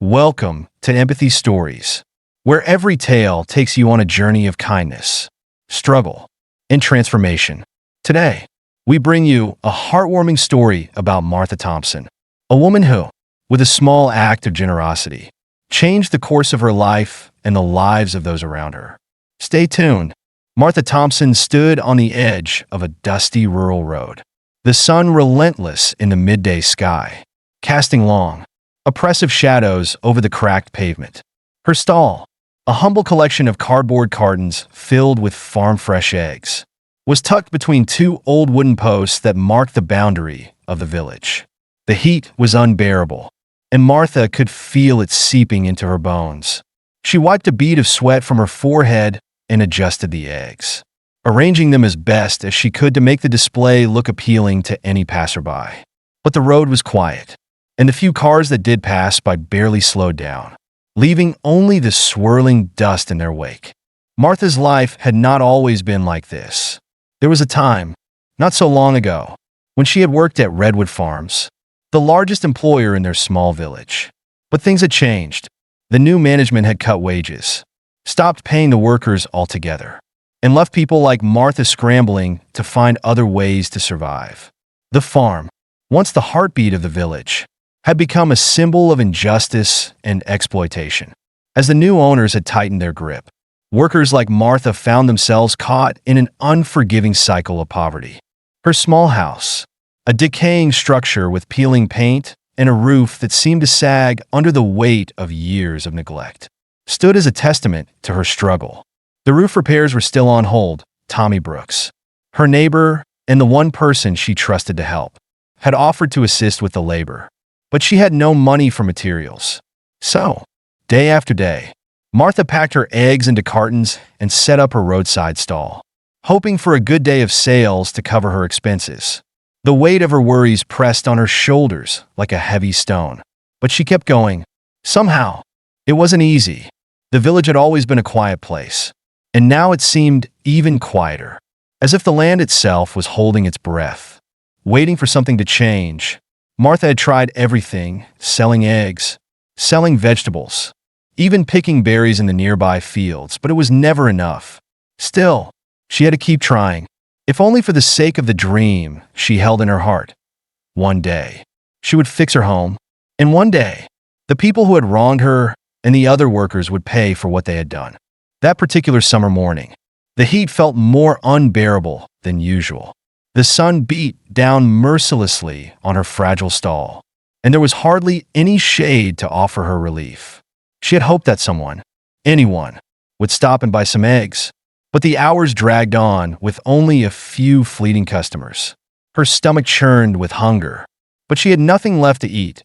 Welcome to Empathy Stories, where every tale takes you on a journey of kindness, struggle, and transformation. Today, we bring you a heartwarming story about Martha Thompson, a woman who, with a small act of generosity, changed the course of her life and the lives of those around her. Stay tuned. Martha Thompson stood on the edge of a dusty rural road, the sun relentless in the midday sky, casting long, oppressive shadows over the cracked pavement. Her stall, a humble collection of cardboard cartons filled with farm-fresh eggs, was tucked between two old wooden posts that marked the boundary of the village. The heat was unbearable, and Martha could feel it seeping into her bones. She wiped a bead of sweat from her forehead and adjusted the eggs, arranging them as best as she could to make the display look appealing to any passerby. But the road was quiet, and the few cars that did pass by barely slowed down, leaving only the swirling dust in their wake. Martha's life had not always been like this. There was a time, not so long ago, when she had worked at Redwood Farms, the largest employer in their small village. But things had changed. The new management had cut wages, stopped paying the workers altogether, and left people like Martha scrambling to find other ways to survive. The farm, once the heartbeat of the village, had become a symbol of injustice and exploitation. As the new owners had tightened their grip, workers like Martha found themselves caught in an unforgiving cycle of poverty. Her small house, a decaying structure with peeling paint and a roof that seemed to sag under the weight of years of neglect, stood as a testament to her struggle. The roof repairs were still on hold. Tommy Brooks, her neighbor and the one person she trusted to help, had offered to assist with the labor, but she had no money for materials. So, day after day, Martha packed her eggs into cartons and set up her roadside stall, hoping for a good day of sales to cover her expenses. The weight of her worries pressed on her shoulders like a heavy stone, but she kept going. Somehow, it wasn't easy. The village had always been a quiet place, and now it seemed even quieter, as if the land itself was holding its breath, waiting for something to change. Martha had tried everything, selling eggs, selling vegetables, even picking berries in the nearby fields, but it was never enough. Still, she had to keep trying, if only for the sake of the dream she held in her heart. One day, she would fix her home, and one day, the people who had wronged her and the other workers would pay for what they had done. That particular summer morning, the heat felt more unbearable than usual. The sun beat down mercilessly on her fragile stall, and there was hardly any shade to offer her relief. She had hoped that someone, anyone, would stop and buy some eggs, but the hours dragged on with only a few fleeting customers. Her stomach churned with hunger, but she had nothing left to eat,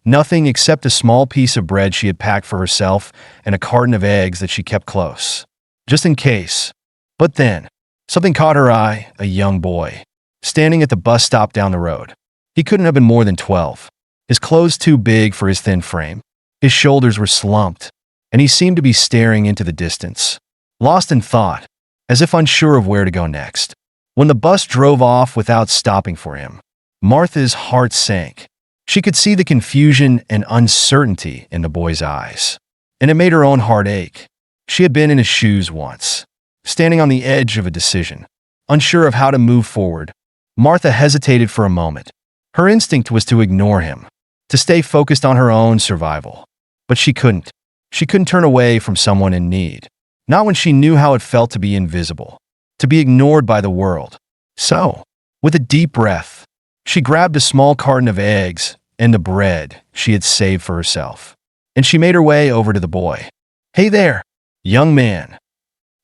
nothing except a small piece of bread she had packed for herself and a carton of eggs that she kept close, just in case. But then, something caught her eye. A young boy, standing at the bus stop down the road. He couldn't have been more than 12, his clothes too big for his thin frame. His shoulders were slumped, and he seemed to be staring into the distance, lost in thought, as if unsure of where to go next. When the bus drove off without stopping for him, Martha's heart sank. She could see the confusion and uncertainty in the boy's eyes, and it made her own heart ache. She had been in his shoes once, standing on the edge of a decision, unsure of how to move forward. Martha hesitated for a moment. Her instinct was to ignore him, to stay focused on her own survival. But she couldn't. She couldn't turn away from someone in need, not when she knew how it felt to be invisible, to be ignored by the world. So, with a deep breath, she grabbed a small carton of eggs and the bread she had saved for herself, and she made her way over to the boy. "Hey there, young man,"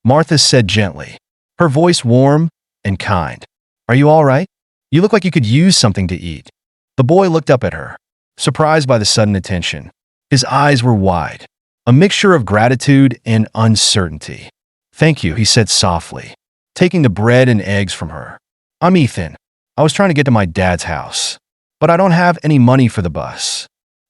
Martha said gently, her voice warm and kind. "Are you all right? You look like you could use something to eat." The boy looked up at her, surprised by the sudden attention. His eyes were wide, a mixture of gratitude and uncertainty. "Thank you," he said softly, taking the bread and eggs from her. "I'm Ethan. I was trying to get to my dad's house, but I don't have any money for the bus."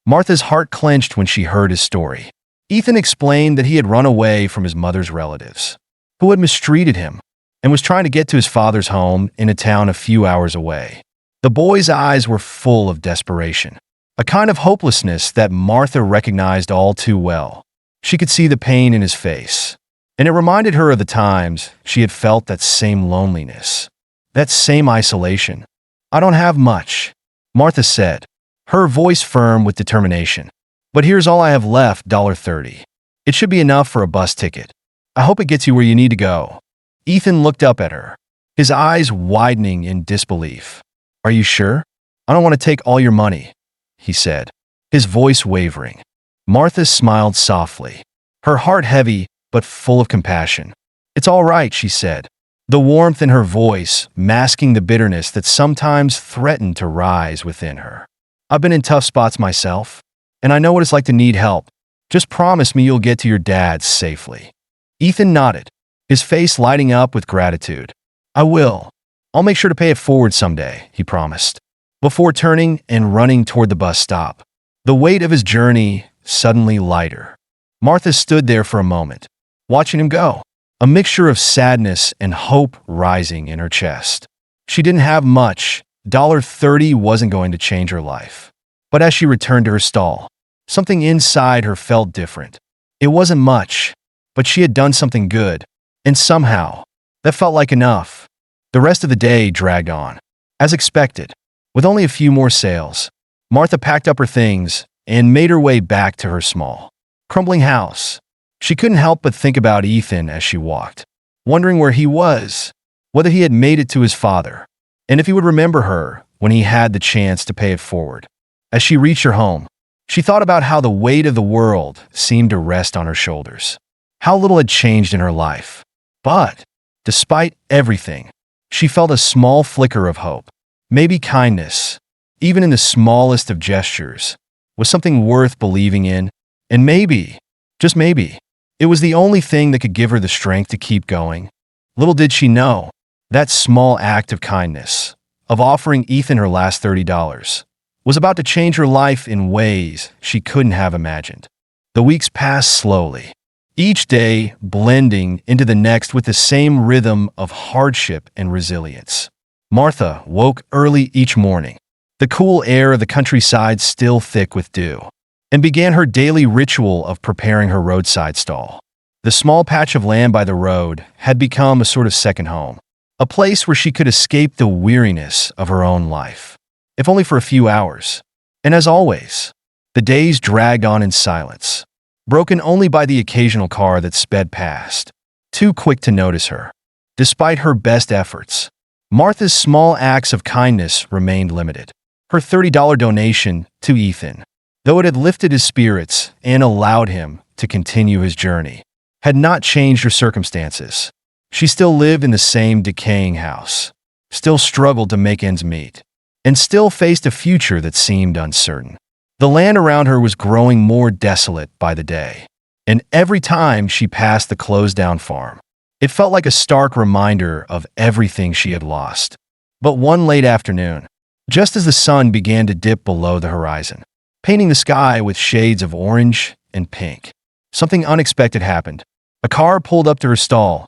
Martha's heart clenched when she heard his story. Ethan explained that he had run away from his mother's relatives, who had mistreated him, and was trying to get to his father's home in a town a few hours away. The boy's eyes were full of desperation. a kind of hopelessness that Martha recognized all too well. She could see the pain in his face, and it reminded her of the times she had felt that same loneliness, that same isolation. "I don't have much," Martha said, her voice firm with determination. "But here's all I have left, $30. It should be enough for a bus ticket. I hope it gets you where you need to go." Ethan looked up at her, his eyes widening in disbelief. "Are you sure? I don't want to take all your money," he said, his voice wavering. Martha smiled softly, her heart heavy but full of compassion. "It's all right," she said, the warmth in her voice masking the bitterness that sometimes threatened to rise within her. "I've been in tough spots myself, and I know what it's like to need help. Just promise me you'll get to your dad's safely." Ethan nodded, his face lighting up with gratitude. "I will. I'll make sure to pay it forward someday," he promised, before turning and running toward the bus stop, the weight of his journey suddenly lighter. Martha stood there for a moment, watching him go, a mixture of sadness and hope rising in her chest. She didn't have much. $30 wasn't going to change her life. But as she returned to her stall, something inside her felt different. It wasn't much, but she had done something good, and somehow, that felt like enough. The rest of the day dragged on. As expected, with only a few more sales, Martha packed up her things and made her way back to her small, crumbling house. She couldn't help but think about Ethan as she walked, wondering where he was, whether he had made it to his father, and if he would remember her when he had the chance to pay it forward. As she reached her home, she thought about how the weight of the world seemed to rest on her shoulders, how little had changed in her life. But, despite everything, she felt a small flicker of hope. Maybe kindness, even in the smallest of gestures, was something worth believing in, and maybe, just maybe, it was the only thing that could give her the strength to keep going. Little did she know, that small act of kindness, of offering Ethan her last $30, was about to change her life in ways she couldn't have imagined. The weeks passed slowly, each day blending into the next with the same rhythm of hardship and resilience. Martha woke early each morning, the cool air of the countryside still thick with dew, and began her daily ritual of preparing her roadside stall. The small patch of land by the road had become a sort of second home, a place where she could escape the weariness of her own life, if only for a few hours. And as always, the days dragged on in silence, broken only by the occasional car that sped past, too quick to notice her. Despite her best efforts, Martha's small acts of kindness remained limited. Her $30 donation to Ethan, though it had lifted his spirits and allowed him to continue his journey, had not changed her circumstances. She still lived in the same decaying house, still struggled to make ends meet, and still faced a future that seemed uncertain. The land around her was growing more desolate by the day, and every time she passed the closed-down farm, it felt like a stark reminder of everything she had lost. But one late afternoon, just as the sun began to dip below the horizon, painting the sky with shades of orange and pink, something unexpected happened. A car pulled up to her stall,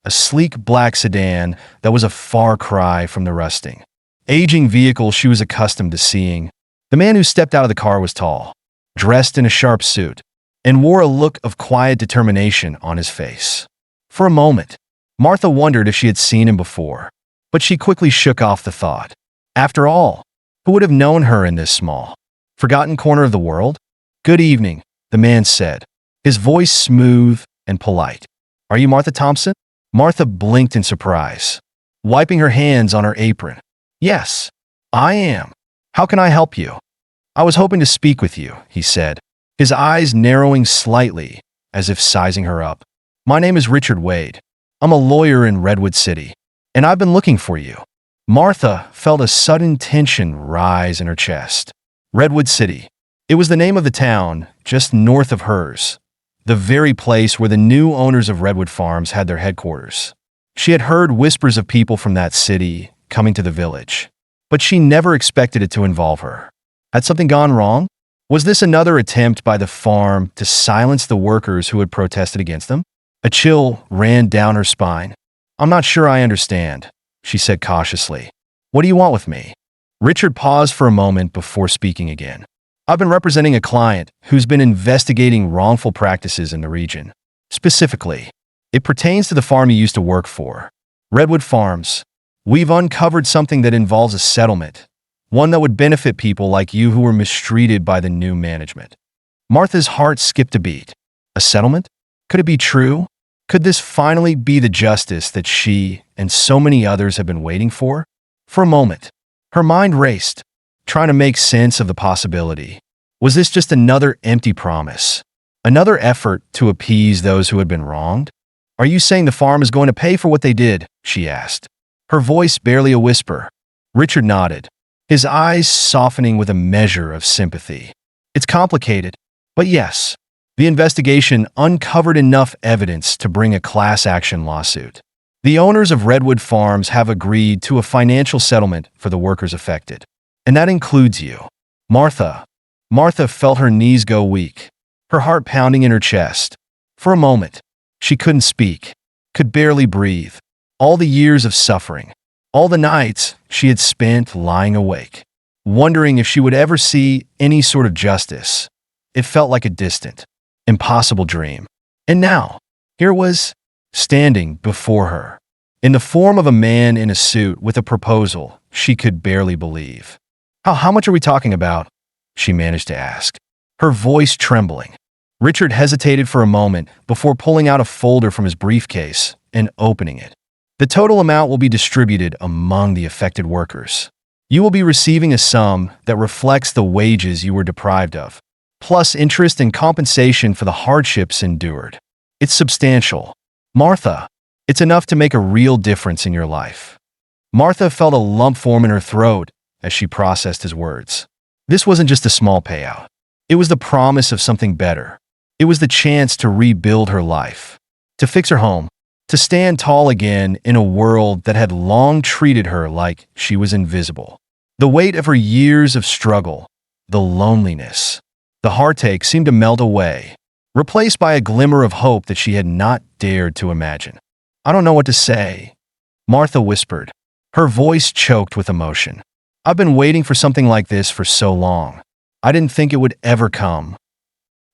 a sleek black sedan that was a far cry from the rusting, aging vehicle she was accustomed to seeing. The man who stepped out of the car was tall, dressed in a sharp suit, and wore a look of quiet determination on his face. For a moment, Martha wondered if she had seen him before, but she quickly shook off the thought. After all, who would have known her in this small, forgotten corner of the world? "Good evening," the man said, his voice smooth and polite. "Are you Martha Thompson?" Martha blinked in surprise, wiping her hands on her apron. "Yes, I am. How can I help you?" "I was hoping to speak with you," he said, his eyes narrowing slightly as if sizing her up. "My name is Richard Wade. I'm a lawyer in Redwood City, and I've been looking for you." Martha felt a sudden tension rise in her chest. Redwood City. It was the name of the town just north of hers, the very place where the new owners of Redwood Farms had their headquarters. She had heard whispers of people from that city coming to the village, but she never expected it to involve her. Had something gone wrong? Was this another attempt by the farm to silence the workers who had protested against them? A chill ran down her spine. "I'm not sure I understand," she said cautiously. "What do you want with me?" Richard paused for a moment before speaking again. I've been representing a client who's been investigating wrongful practices in the region. Specifically, it pertains to the farm you used to work for, Redwood Farms. We've uncovered something that involves a settlement, one that would benefit people like you who were mistreated by the new management. Martha's heart skipped a beat. A settlement? Could it be true? Could this finally be the justice that she and so many others have been waiting for? For a moment, her mind raced, trying to make sense of the possibility. Was this just another empty promise? Another effort to appease those who had been wronged? Are you saying the farm is going to pay for what they did? She asked, her voice barely a whisper. Richard nodded, his eyes softening with a measure of sympathy. It's complicated, but yes, the investigation uncovered enough evidence to bring a class action lawsuit. The owners of Redwood Farms have agreed to a financial settlement for the workers affected. And that includes you. Martha. Martha felt her knees go weak, her heart pounding in her chest. For a moment, she couldn't speak, could barely breathe. All the years of suffering, all the nights she had spent lying awake, wondering if she would ever see any sort of justice. It felt like a distant, impossible dream. And now, here it was, standing before her, in the form of a man in a suit with a proposal she could barely believe. How much are we talking about? She managed to ask, her voice trembling. Richard hesitated for a moment before pulling out a folder from his briefcase and opening it. The total amount will be distributed among the affected workers. You will be receiving a sum that reflects the wages you were deprived of, plus interest and compensation for the hardships endured. It's substantial. Martha, it's enough to make a real difference in your life. Martha felt a lump form in her throat as she processed his words. This wasn't just a small payout. It was the promise of something better. It was the chance to rebuild her life, to fix her home, to stand tall again in a world that had long treated her like she was invisible. The weight of her years of struggle, the loneliness, the heartache seemed to melt away, replaced by a glimmer of hope that she had not dared to imagine. I don't know what to say, Martha whispered, her voice choked with emotion. I've been waiting for something like this for so long. I didn't think it would ever come.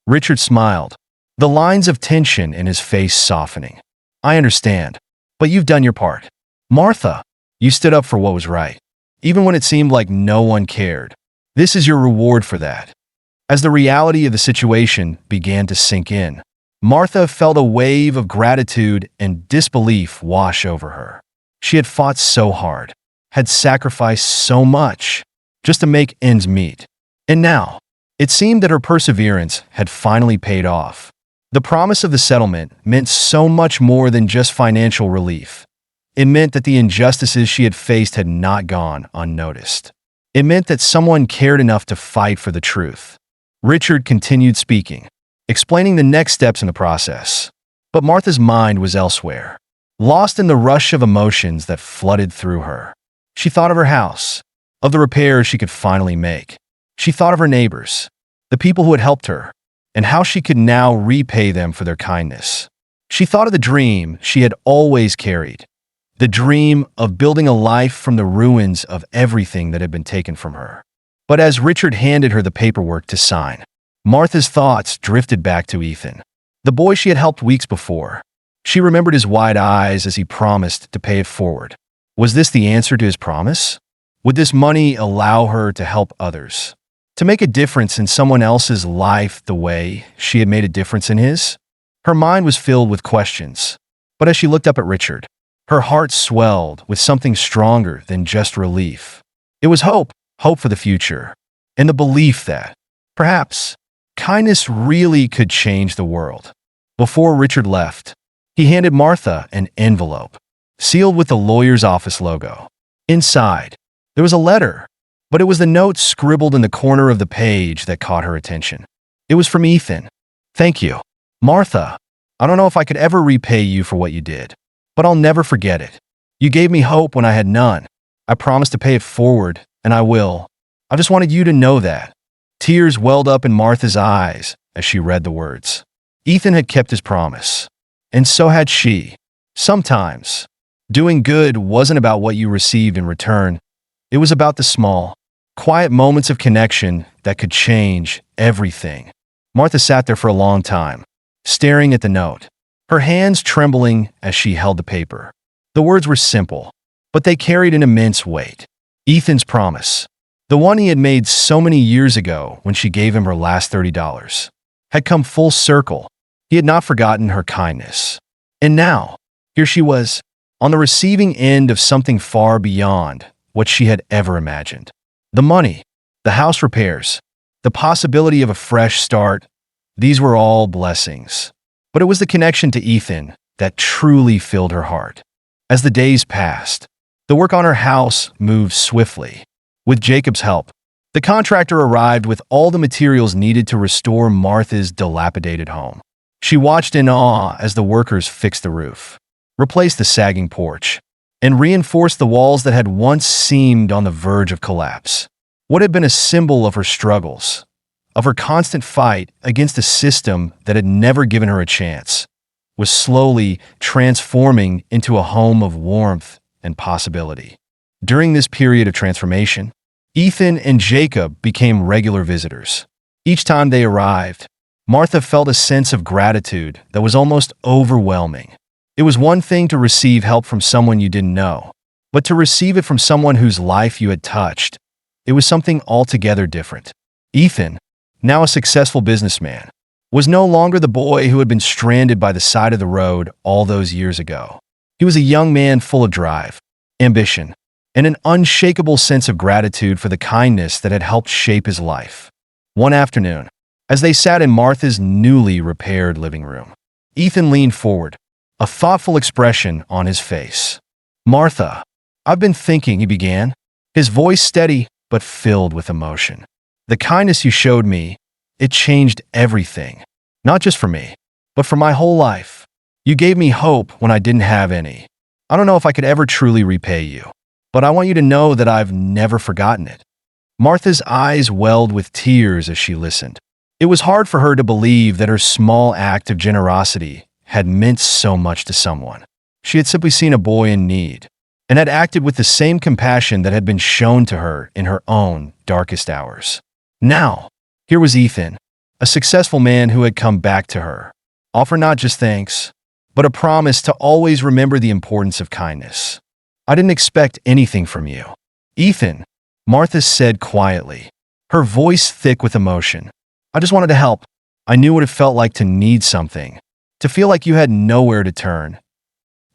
Richard smiled, the lines of tension in his face softening. I understand, but you've done your part. Martha, you stood up for what was right, even when it seemed like no one cared. This is your reward for that. As the reality of the situation began to sink in, Martha felt a wave of gratitude and disbelief wash over her. She had fought so hard, had sacrificed so much, just to make ends meet. And now, it seemed that her perseverance had finally paid off. The promise of the settlement meant so much more than just financial relief. It meant that the injustices she had faced had not gone unnoticed. It meant that someone cared enough to fight for the truth. Richard continued speaking, explaining the next steps in the process. But Martha's mind was elsewhere, lost in the rush of emotions that flooded through her. She thought of her house, of the repairs she could finally make. She thought of her neighbors, the people who had helped her, and how she could now repay them for their kindness. She thought of the dream she had always carried, the dream of building a life from the ruins of everything that had been taken from her. But as Richard handed her the paperwork to sign, Martha's thoughts drifted back to Ethan, the boy she had helped weeks before. She remembered his wide eyes as he promised to pay it forward. Was this the answer to his promise? Would this money allow her to help others, to make a difference in someone else's life the way she had made a difference in his? Her mind was filled with questions, but as she looked up at Richard, her heart swelled with something stronger than just relief. It was hope for the future, and the belief that, perhaps, kindness really could change the world. Before Richard left, he handed Martha an envelope, sealed with the lawyer's office logo. Inside, there was a letter, but it was the note scribbled in the corner of the page that caught her attention. It was from Ethan. Thank you, Martha. I don't know if I could ever repay you for what you did, but I'll never forget it. You gave me hope when I had none. I promised to pay it forward, and I will. I just wanted you to know that. Tears welled up in Martha's eyes as she read the words. Ethan had kept his promise, and so had she. Sometimes, doing good wasn't about what you received in return. It was about the small, quiet moments of connection that could change everything. Martha sat there for a long time, staring at the note, her hands trembling as she held the paper. The words were simple, but they carried an immense weight. Ethan's promise, the one he had made so many years ago when she gave him her last $30, had come full circle. He had not forgotten her kindness. And now, here she was, on the receiving end of something far beyond what she had ever imagined. The money, the house repairs, the possibility of a fresh start, these were all blessings. But it was the connection to Ethan that truly filled her heart. As the days passed, the work on her house moved swiftly. With Jacob's help, the contractor arrived with all the materials needed to restore Martha's dilapidated home. She watched in awe as the workers fixed the roof, replaced the sagging porch, and reinforced the walls that had once seemed on the verge of collapse. What had been a symbol of her struggles, of her constant fight against a system that had never given her a chance, was slowly transforming into a home of warmth and possibility. During this period of transformation, Ethan and Jacob became regular visitors. Each time they arrived, Martha felt a sense of gratitude that was almost overwhelming. It was one thing to receive help from someone you didn't know, but to receive it from someone whose life you had touched, it was something altogether different. Ethan, now a successful businessman, was no longer the boy who had been stranded by the side of the road all those years ago. He was a young man full of drive, ambition, and an unshakable sense of gratitude for the kindness that had helped shape his life. One afternoon, as they sat in Martha's newly repaired living room, Ethan leaned forward, a thoughtful expression on his face. "Martha, I've been thinking," he began, his voice steady but filled with emotion. "The kindness you showed me, it changed everything. Not just for me, but for my whole life. You gave me hope when I didn't have any. I don't know if I could ever truly repay you, but I want you to know that I've never forgotten it." Martha's eyes welled with tears as she listened. It was hard for her to believe that her small act of generosity had meant so much to someone. She had simply seen a boy in need and had acted with the same compassion that had been shown to her in her own darkest hours. Now, here was Ethan, a successful man who had come back to her, offer not just thanks, but a promise to always remember the importance of kindness. "I didn't expect anything from you, Ethan," Martha said quietly, her voice thick with emotion. "I just wanted to help. I knew what it felt like to need something, to feel like you had nowhere to turn."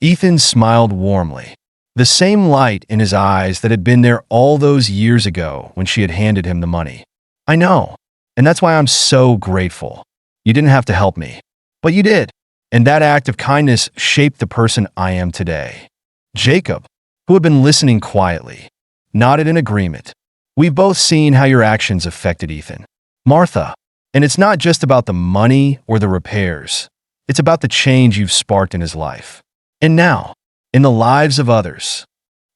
Ethan smiled warmly, the same light in his eyes that had been there all those years ago when she had handed him the money. "I know, and that's why I'm so grateful. You didn't have to help me, but you did, and that act of kindness shaped the person I am today." Jacob, who had been listening quietly, nodded in agreement. "We've both seen how your actions affected Ethan, Martha, and it's not just about the money or the repairs. It's about the change you've sparked in his life. And now, in the lives of others."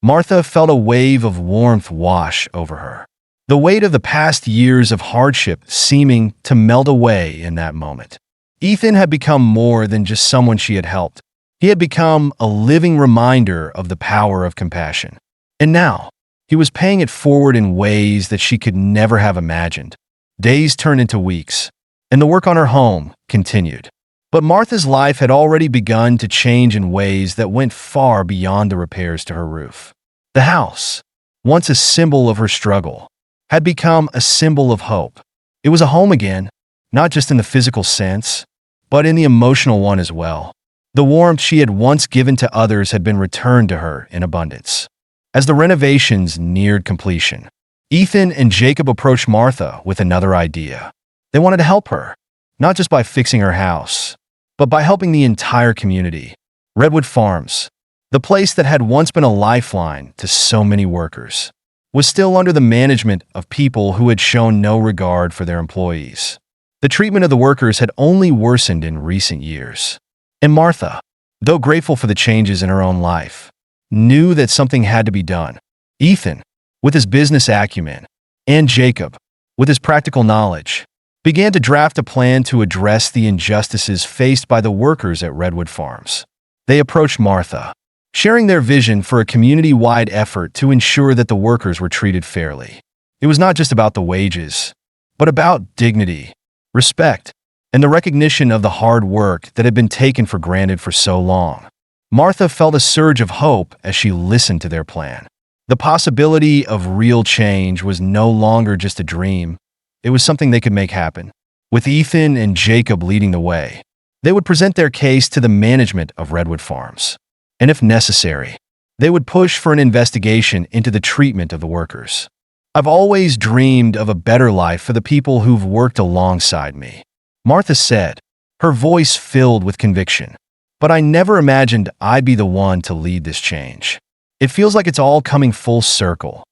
Martha felt a wave of warmth wash over her, the weight of the past years of hardship seeming to melt away in that moment. Ethan had become more than just someone she had helped. He had become a living reminder of the power of compassion. And now, he was paying it forward in ways that she could never have imagined. Days turned into weeks, and the work on her home continued. But Martha's life had already begun to change in ways that went far beyond the repairs to her roof. The house, once a symbol of her struggle, had become a symbol of hope. It was a home again, not just in the physical sense, but in the emotional one as well. The warmth she had once given to others had been returned to her in abundance. As the renovations neared completion, Ethan and Jacob approached Martha with another idea. They wanted to help her, not just by fixing her house, but by helping the entire community. Redwood Farms, the place that had once been a lifeline to so many workers, was still under the management of people who had shown no regard for their employees. The treatment of the workers had only worsened in recent years. And Martha, though grateful for the changes in her own life, knew that something had to be done. Ethan, with his business acumen, and Jacob, with his practical knowledge, began to draft a plan to address the injustices faced by the workers at Redwood Farms. They approached Martha, sharing their vision for a community-wide effort to ensure that the workers were treated fairly. It was not just about the wages, but about dignity, respect, and the recognition of the hard work that had been taken for granted for so long. Martha felt a surge of hope as she listened to their plan. The possibility of real change was no longer just a dream. It was something they could make happen. With Ethan and Jacob leading the way, they would present their case to the management of Redwood Farms. And if necessary, they would push for an investigation into the treatment of the workers. I've always dreamed of a better life for the people who've worked alongside me, Martha said, her voice filled with conviction. But I never imagined I'd be the one to lead this change. It feels like it's all coming full circle.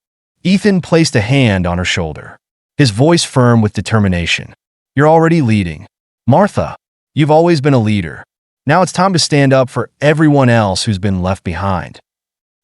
Ethan placed a hand on her shoulder, his voice firm with determination. You're already leading. Martha, you've always been a leader. Now it's time to stand up for everyone else who's been left behind.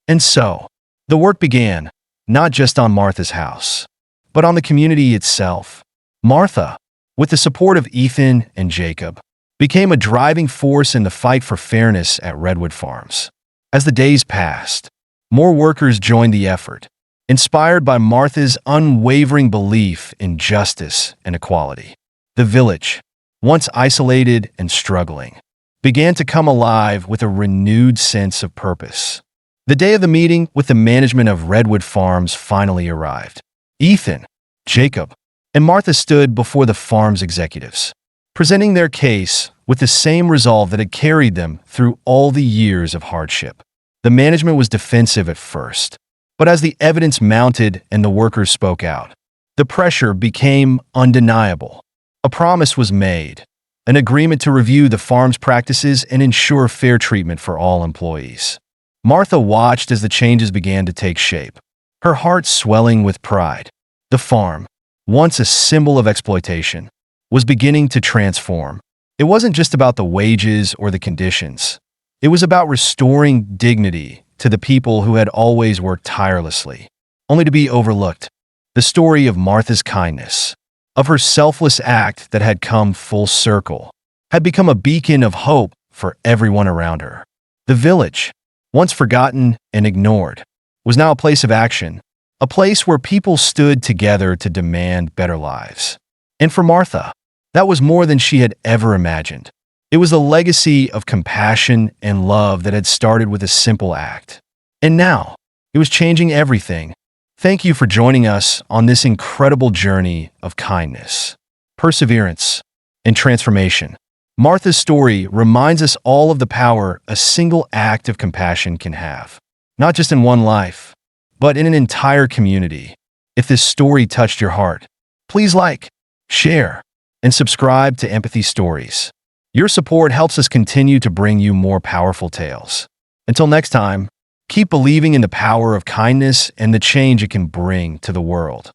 And so, the work began, not just on Martha's house, but on the community itself. Martha, with the support of Ethan and Jacob, became a driving force in the fight for fairness at Redwood Farms. As the days passed, more workers joined the effort, inspired by Martha's unwavering belief in justice and equality. The village, once isolated and struggling, began to come alive with a renewed sense of purpose. The day of the meeting with the management of Redwood Farms finally arrived. Ethan, Jacob, and Martha stood before the farm's executives, presenting their case with the same resolve that had carried them through all the years of hardship. The management was defensive at first, but as the evidence mounted and the workers spoke out, the pressure became undeniable. A promise was made, an agreement to review the farm's practices and ensure fair treatment for all employees. Martha watched as the changes began to take shape, her heart swelling with pride. The farm, once a symbol of exploitation, was beginning to transform. It wasn't just about the wages or the conditions. It was about restoring dignity to the people who had always worked tirelessly, only to be overlooked. The story of Martha's kindness, of her selfless act that had come full circle, had become a beacon of hope for everyone around her. The village, once forgotten and ignored, was now a place of action, a place where people stood together to demand better lives. And for Martha, that was more than she had ever imagined. It was a legacy of compassion and love that had started with a simple act. And now, it was changing everything. Thank you for joining us on this incredible journey of kindness, perseverance, and transformation. Martha's story reminds us all of the power a single act of compassion can have, not just in one life, but in an entire community. If this story touched your heart, please like, share, and subscribe to Empathy Stories. Your support helps us continue to bring you more powerful tales. Until next time, keep believing in the power of kindness and the change it can bring to the world.